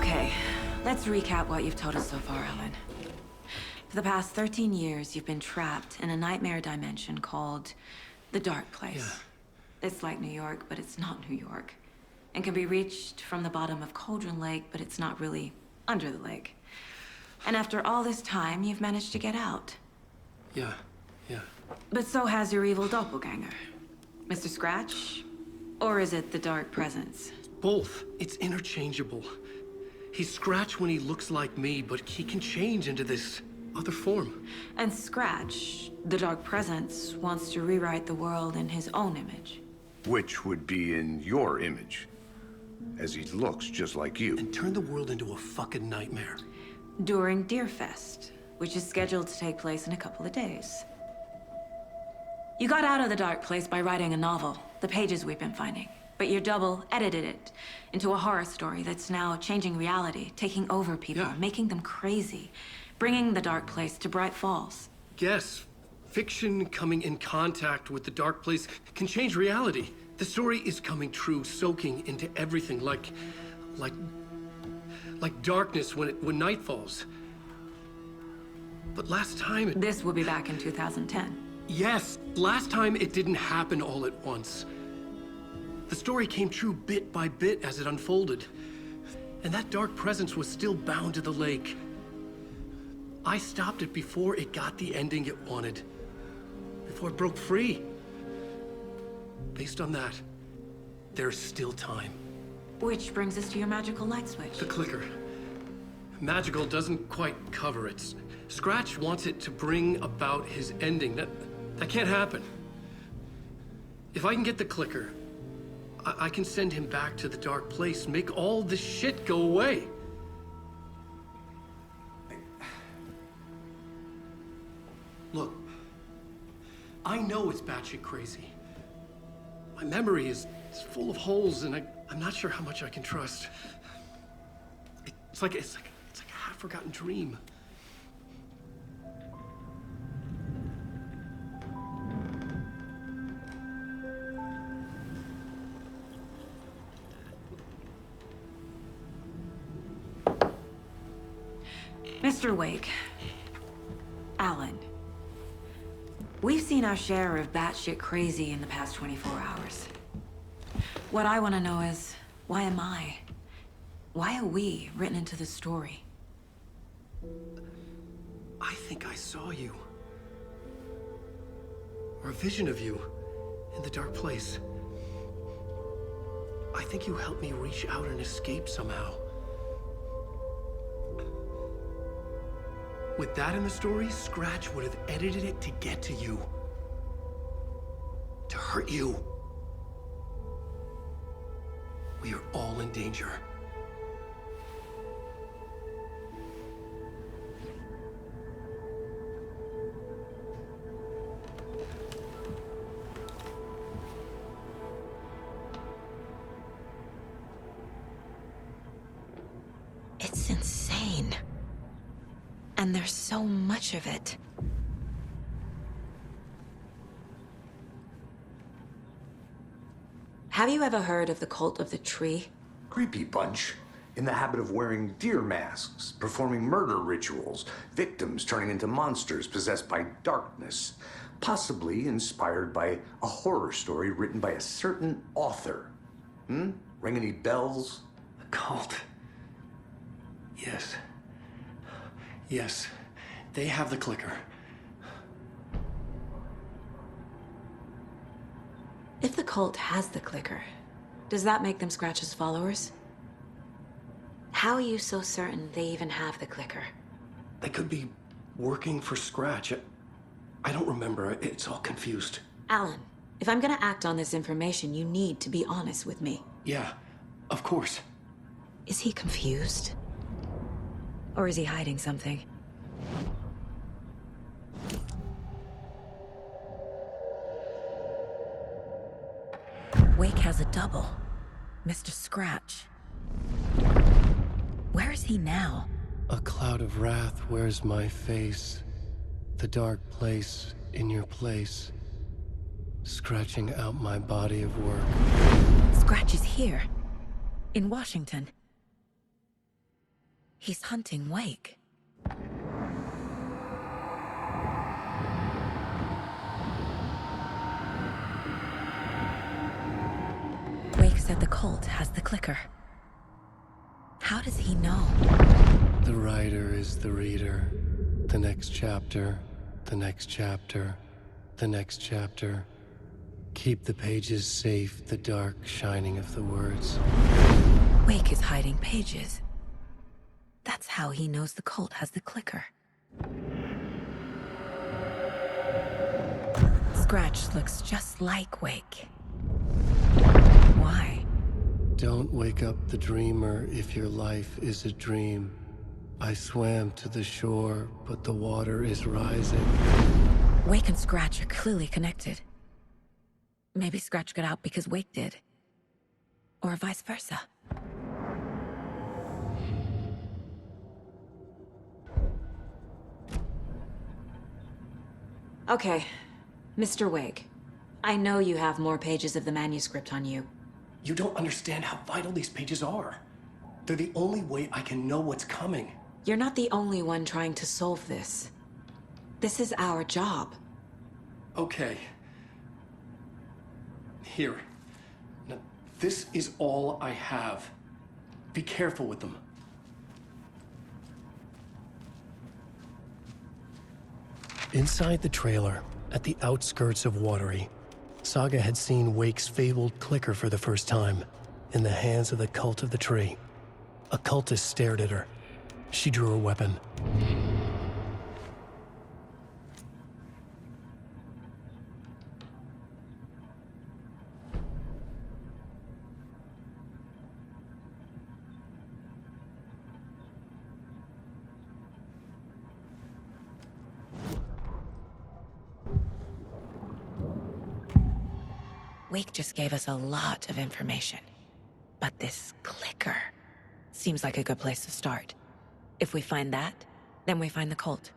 Okay, let's recap what you've told us so far, Alan. For the past 13 years, you've been trapped in a nightmare dimension called the Dark Place. Yeah. It's like New York, but it's not New York. And can be reached from the bottom of Cauldron Lake, but it's not really under the lake. And after all this time, you've managed to get out. Yeah. But so has your evil doppelganger. Mr. Scratch? Or is it the Dark Presence? Both. It's interchangeable. He's Scratch when he looks like me, but he can change into this other form. And Scratch, the Dark Presence, wants to rewrite the world in his own image. Which would be in your image, as he looks just like you. And turn the world into a fucking nightmare. During Deerfest, which is scheduled to take place in a couple of days. You got out of the Dark Place by writing a novel, the pages we've been finding. But your double edited it into a horror story that's now changing reality, taking over people, Yeah. making them crazy, bringing the Dark Place to Bright Falls. Yes, fiction coming in contact with the Dark Place can change reality. The story is coming true, soaking into everything like darkness when night falls. But last time This will be back in 2010. Yes, last time it didn't happen all at once. The story came true bit by bit as it unfolded. And that dark presence was still bound to the lake. I stopped it before it got the ending it wanted. Before it broke free. Based on that, there's still time. Which brings us to your magical light switch. The clicker. Magical doesn't quite cover it. Scratch wants it to bring about his ending. That can't happen. If I can get the clicker, I can send him back to the Dark Place, make all this shit go away. Look, I know it's batshit crazy. My memory is full of holes, and I'm not sure how much I can trust. It's like a half-forgotten dream. Mr. Wake, Alan, we've seen our share of batshit crazy in the past 24 hours. What I want to know is, why am I? Why are we written into the story? I think I saw you. Or a vision of you in the Dark Place. I think you helped me reach out and escape somehow. With that in the story, Scratch would have edited it to get to you. To hurt you. We are all in danger. It's insane. And there's so much of it. Have you ever heard of the Cult of the Tree? Creepy bunch. In the habit of wearing deer masks, performing murder rituals, victims turning into monsters possessed by darkness, possibly inspired by a horror story written by a certain author. Ring any bells? A cult. Yes, they have the clicker. If the cult has the clicker, does that make them Scratch's followers? How are you so certain they even have the clicker? They could be working for Scratch. I don't remember. It's all confused. Alan, if I'm gonna act on this information, you need to be honest with me. Yeah, of course. Is he confused? Or is he hiding something? Wake has a double. Mr. Scratch. Where is he now? A cloud of wrath wears my face. The dark place in your place. Scratching out my body of work. Scratch is here. In Washington. He's hunting Wake. Wake said the cult has the clicker. How does he know? The writer is the reader. The next chapter, the next chapter, the next chapter. Keep the pages safe, the dark shining of the words. Wake is hiding pages. That's how he knows the cult has the clicker. Scratch looks just like Wake. Why? Don't wake up the dreamer if your life is a dream. I swam to the shore, but the water is rising. Wake and Scratch are clearly connected. Maybe Scratch got out because Wake did. Or vice versa. Okay, Mr. Wake. I know you have more pages of the manuscript on you. You don't understand how vital these pages are. They're the only way I can know what's coming. You're not the only one trying to solve this. This is our job. Okay. Here. Now, this is all I have. Be careful with them. Inside the trailer, at the outskirts of Watery, Saga had seen Wake's fabled clicker for the first time, in the hands of the Cult of the Tree. A cultist stared at her. She drew her weapon. Wake just gave us a lot of information. But this clicker seems like a good place to start. If we find that, then we find the cult.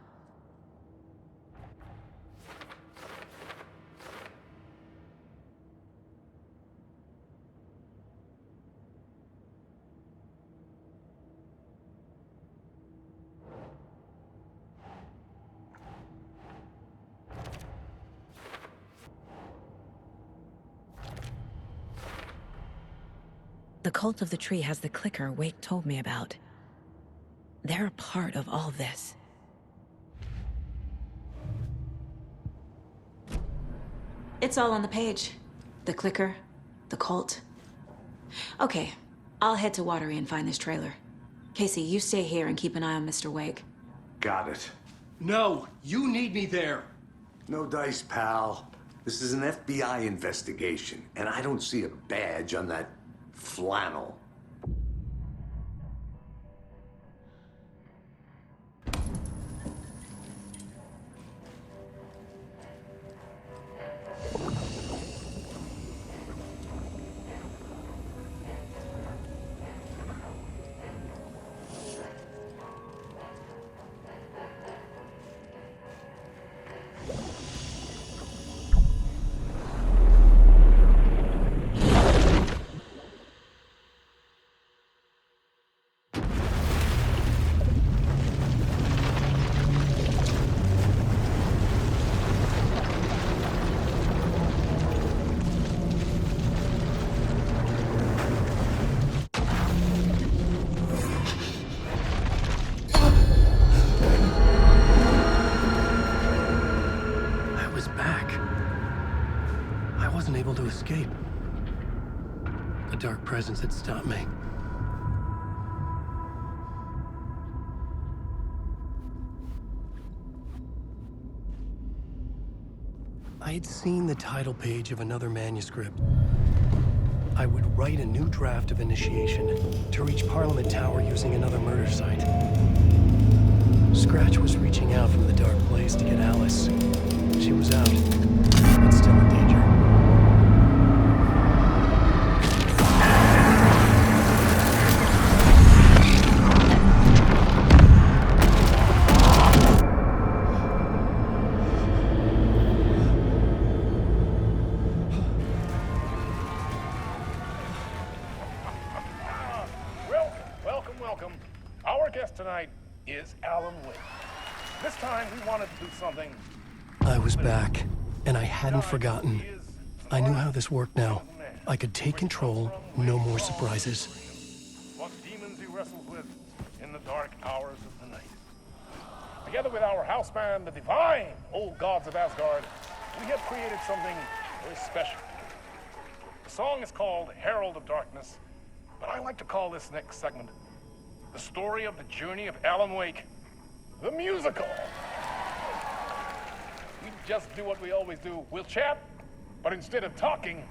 The Cult of the Tree has the clicker Wake told me about. They're a part of all this. It's all on the page. The clicker, the cult. Okay, I'll head to Watery and find this trailer. Casey, you stay here and keep an eye on Mr. Wake. Got it. No, you need me there. No dice, pal. This is an FBI investigation, and I don't see a badge on that flannel. Able to escape. A dark presence had stopped me. I had seen the title page of another manuscript. I would write a new draft of initiation to reach Parliament Tower using another murder site. Scratch was reaching out from the dark place to get Alice. She was out, but still in danger. Our guest tonight is Alan Wake. This time we wanted to do something. I was back, and I hadn't forgotten. I knew how this worked now. I could take control, no more surprises. What demons he wrestles with in the dark hours of the night. Together with our house band, the divine old gods of Asgard, we have created something very special. The song is called Herald of Darkness, but I like to call this next segment the story of the journey of Alan Wake, the musical. We just do what we always do. We'll chat, but instead of talking,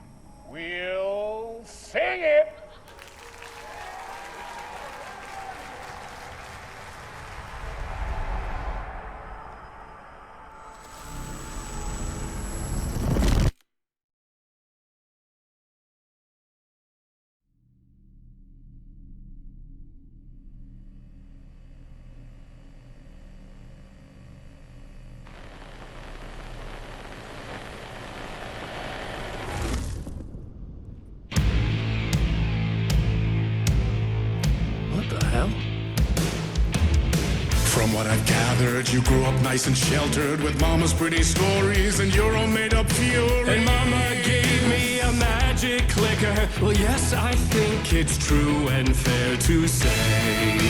we'll sing it. What the hell? From what I've gathered, you grew up nice and sheltered with mama's pretty stories and your own made-up fury. And mama gave me a magic clicker. Well, yes, I think it's true and fair to say.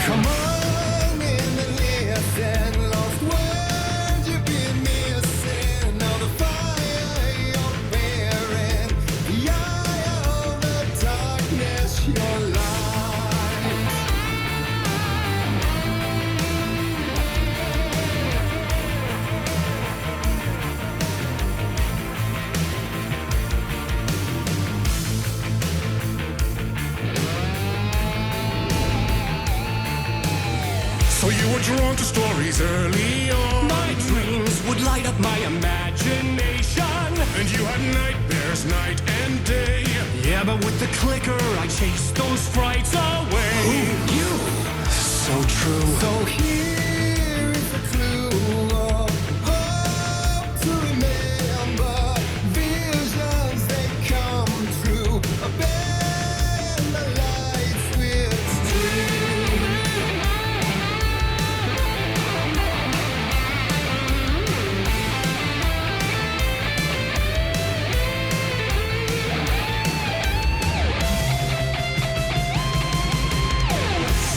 Come on in and listen, lost words you've been missing. All the fire you're bearing, the eye of the darkness, your light. So you were drawn to stories early on. My dreams would light up my imagination. And you had nightmares night and day. Yeah, but with the clicker, I chased those frights away. Who you? So true. So here is a clue of hope to remember. Visions, they come true. Abandon the lights with stream.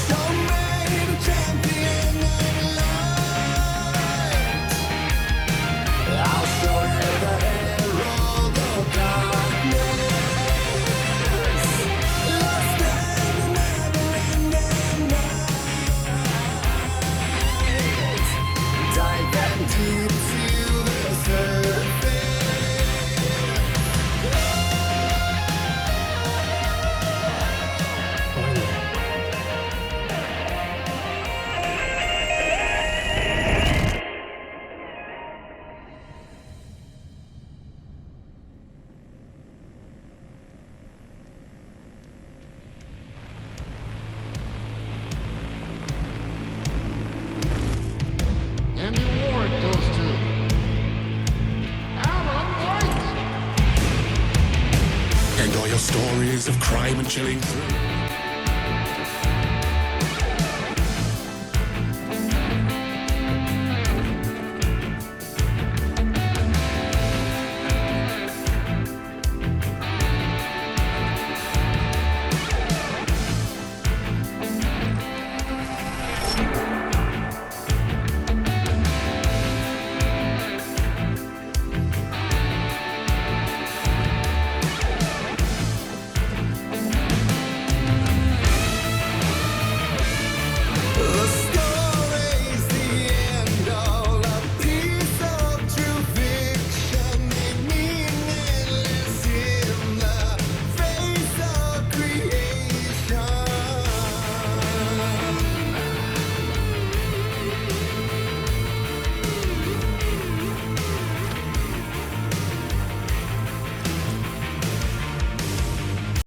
So made a champion of light. I'll show you the herald of darkness. Lost in the never-ending night. Dive in deep to the surface. And you warrant those two. Alan White! And all your stories of crime and chilling thrills.